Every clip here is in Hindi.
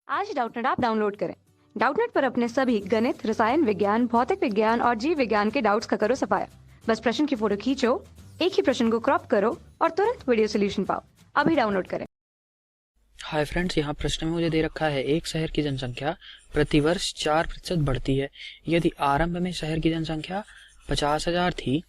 आज डाउटनेट ऐप डाउनलोड करें। डाउटनेट पर अपने सभी गणित, रसायन विज्ञान, भौतिक विज्ञान और जीव विज्ञान के डाउट्स का करो सफाया। बस प्रश्न की फोटो खींचो, एक ही प्रश्न को क्रॉप करो और तुरंत वीडियो सोल्यूशन पाओ। अभी डाउनलोड करें। हाय फ्रेंड्स, यहाँ प्रश्न में मुझे दे रखा है एक शहर की जनसंख्या प्रतिवर्ष 4% बढ़ती है। यदि आरंभ में शहर की जनसंख्या 50,000 थी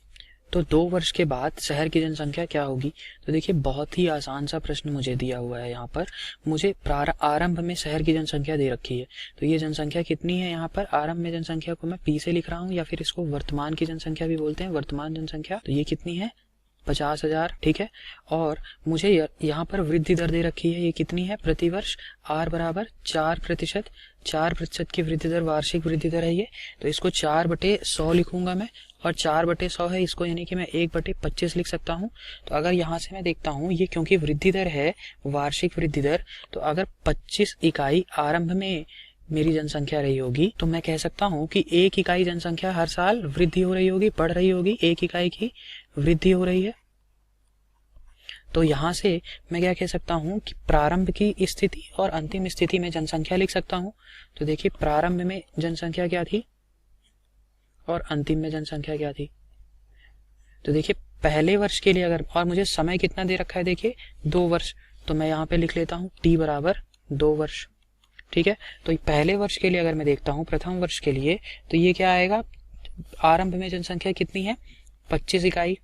तो 2 वर्ष के बाद शहर की जनसंख्या क्या होगी। तो देखिए, बहुत ही आसान सा प्रश्न मुझे दिया हुआ है। यहाँ पर मुझे आरंभ में शहर की जनसंख्या दे रखी है, तो ये जनसंख्या कितनी है। यहाँ पर आरंभ में जनसंख्या को मैं पी से लिख रहा हूँ, या फिर इसको वर्तमान की जनसंख्या भी बोलते हैं, वर्तमान जनसंख्या। तो ये कितनी है, 50,000। ठीक है, और मुझे यहाँ पर वृद्धि दर दे रखी है, ये कितनी है, प्रतिवर्ष आर बराबर 4%। 4% की वृद्धि दर वार्षिक वृद्धि दर है ये। तो इसको 4/100 लिखूंगा मैं, और 4/100 है इसको, यानी कि मैं 1/25 लिख सकता हूँ। तो अगर यहाँ से मैं देखता हूँ, ये क्योंकि वृद्धि दर है वार्षिक वृद्धि दर, तो अगर 25 इकाई आरंभ में मेरी जनसंख्या रही होगी, तो मैं कह सकता हूँ कि 1 इकाई जनसंख्या हर साल वृद्धि हो रही होगी, बढ़ रही होगी, 1 इकाई की वृद्धि हो रही है। तो यहाँ से मैं क्या कह सकता हूँ कि प्रारंभ की स्थिति और अंतिम स्थिति में जनसंख्या लिख सकता हूँ। तो देखिए, प्रारंभ में जनसंख्या क्या थी और अंतिम में जनसंख्या क्या थी। तो देखिए, पहले वर्ष के लिए अगर, और मुझे समय कितना दे रखा है, देखिए 2 वर्ष, तो मैं यहाँ पे लिख लेता हूँ t बराबर 2 वर्ष। ठीक है, तो पहले वर्ष के लिए अगर मैं देखता हूँ, प्रथम वर्ष के लिए, तो ये क्या आएगा, आरंभ में जनसंख्या कितनी है, 25 इकाई।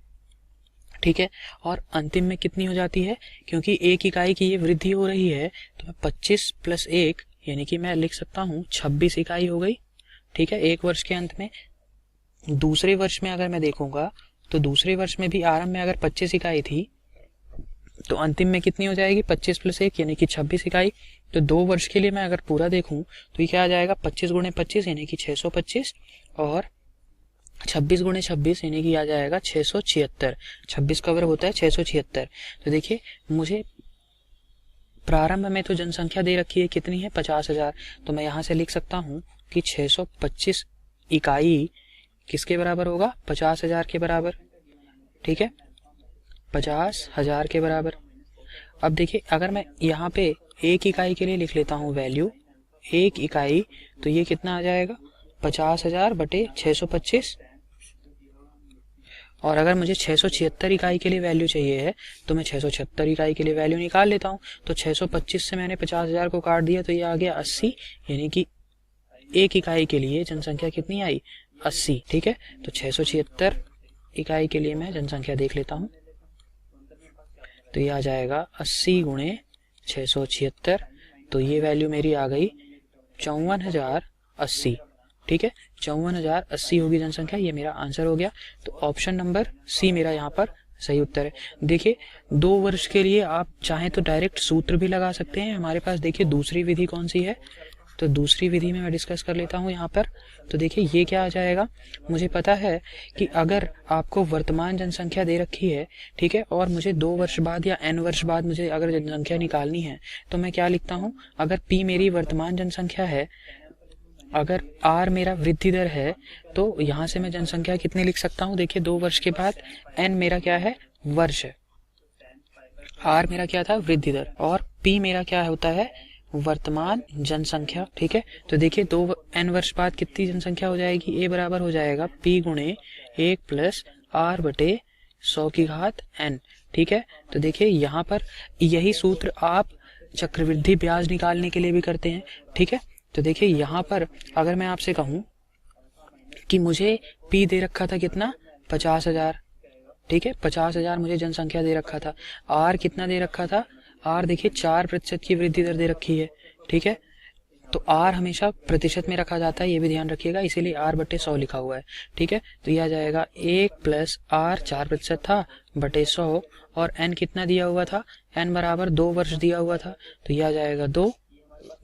ठीक है, और अंतिम में कितनी हो जाती है, क्योंकि 1 इकाई की ये वृद्धि हो रही है, तो मैं 25 + 1 यानी कि मैं लिख सकता हूँ 26 इकाई हो गई। ठीक है, 1 वर्ष के अंत में। दूसरे वर्ष में अगर मैं देखूंगा, तो दूसरे वर्ष में भी आरंभ में अगर 25 इकाई थी, तो अंतिम में कितनी हो जाएगी, 25 + 1 यानी कि 26 इकाई। तो 2 वर्ष के लिए मैं अगर पूरा देखूं, तो ये क्या आ जाएगा, 25 × 25 यानी कि 625, और 26 × 26 यानी कि आ जाएगा 676। 26 कवर होता है 676। तो देखिए, मुझे प्रारंभ में तो जनसंख्या दे रखी है कितनी है, 50,000। तो मैं यहाँ से लिख सकता हूँ कि 625 इकाई किसके बराबर होगा, 50,000 के बराबर। ठीक है, 50,000 के बराबर। अब देखिए, अगर मैं यहाँ पे 1 इकाई के लिए लिख लेता हूँ वैल्यू, 1 इकाई, तो ये कितना आ जाएगा, 50,000 बटे 625। और अगर मुझे 676 इकाई के लिए वैल्यू चाहिए है, तो मैं 676 इकाई के लिए वैल्यू निकाल लेता हूँ। तो 625 से मैंने 50,000 को काट दिया, तो ये आ गया 80, यानी कि 1 इकाई के लिए जनसंख्या कितनी आई, 80। ठीक है, तो 676 इकाई के लिए मैं जनसंख्या देख लेता हूँ, तो ये आ जाएगा 80 × 676। तो ये वैल्यू मेरी आ गई 54,080। ठीक है, 54,080 होगी जनसंख्या, ये मेरा आंसर हो गया। तो ऑप्शन नंबर सी मेरा यहाँ पर सही उत्तर है। देखिए, 2 वर्ष के लिए आप चाहें तो डायरेक्ट सूत्र भी लगा सकते हैं। हमारे पास देखिए दूसरी विधि कौन सी है, तो दूसरी विधि में मैं डिस्कस कर लेता हूँ यहाँ पर। तो देखिए, ये क्या आ जाएगा, मुझे पता है कि अगर आपको वर्तमान जनसंख्या दे रखी है, ठीक है, और मुझे 2 वर्ष बाद या n वर्ष बाद मुझे अगर जनसंख्या निकालनी है, तो मैं क्या लिखता हूँ, अगर p मेरी वर्तमान जनसंख्या है, अगर r मेरा वृद्धि दर है, तो यहाँ से मैं जनसंख्या कितनी लिख सकता हूँ, देखिए 2 वर्ष के बाद n मेरा क्या है, वर्ष है, r मेरा क्या था, वृद्धि दर, और p मेरा क्या होता है, वर्तमान जनसंख्या। ठीक है, तो देखिए 2 n वर्ष बाद कितनी जनसंख्या हो जाएगी, a बराबर हो जाएगा p × 1 + r/100⁴n। ठीक है, तो देखिए यहाँ पर यही सूत्र आप चक्रवृद्धि ब्याज निकालने के लिए भी करते हैं। ठीक है, तो देखिए यहाँ पर अगर मैं आपसे कहूँ कि मुझे p दे रखा था कितना, 50,000। ठीक है, 50,000 मुझे जनसंख्या दे रखा था। r कितना दे रखा था, r देखिए 4% की वृद्धि दर दे रखी है। ठीक है, तो r हमेशा प्रतिशत में रखा जाता है, ये भी ध्यान रखिएगा, इसीलिए r/100 लिखा हुआ है। ठीक है, तो यह आ जाएगा 1 + r, 4% था, बटे 100, और n कितना दिया हुआ था, n बराबर 2 वर्ष दिया हुआ था, तो यह आ जाएगा 2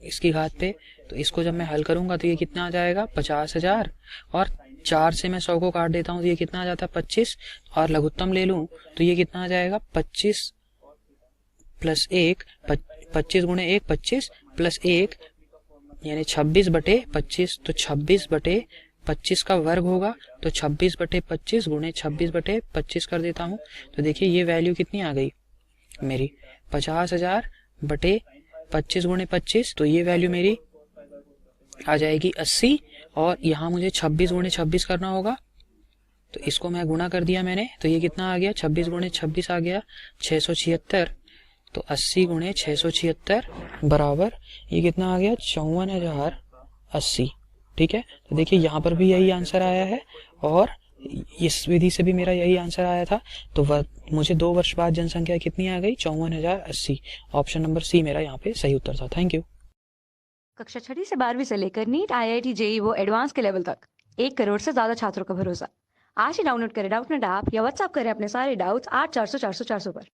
इसकी घात पे। तो इसको जब मैं हल करूंगा, तो ये कितना आ जाएगा, 50,000, और 4 से मैं 100 को काट देता हूँ, तो ये कितना आ जाता है, 25, और लघुत्तम ले लूँ तो ये कितना आ जाएगा, 25 + 1, 25 × 1 25 + 1 यानी 26/25। तो 26/25 का वर्ग होगा, तो 26/25 × 26/25 कर देता हूँ। तो देखिए, ये वैल्यू कितनी आ गई मेरी, 50,000 बटे 25 गुणे 25, तो ये वैल्यू मेरी आ जाएगी 80, और यहाँ मुझे 26 गुणे 26 करना होगा, तो इसको मैं गुणा कर दिया मैंने, तो ये कितना आ गया, 26 गुणे 26 आ गया 676, तो 80 गुणे 676 बराबर ये कितना आ गया 54,080। ठीक है, तो देखिए यहाँ पर भी यही आंसर आया है और इस विधि से भी मेरा यही आंसर आया था। तो मुझे 2 वर्ष बाद जनसंख्या कितनी आ गई, 54,080। ऑप्शन नंबर सी मेरा यहाँ पे सही उत्तर था। Thank you. कक्षा 6वीं से 12वीं से लेकर नीट, IIT, JEE वो एडवांस के लेवल तक 1 करोड़ से ज्यादा छात्रों का भरोसा। आज ही डाउनलोड करें डाउटनेट ऐप या व्हाट्सएप करें अपने सारे डाउट्स 8400 400 400 पर।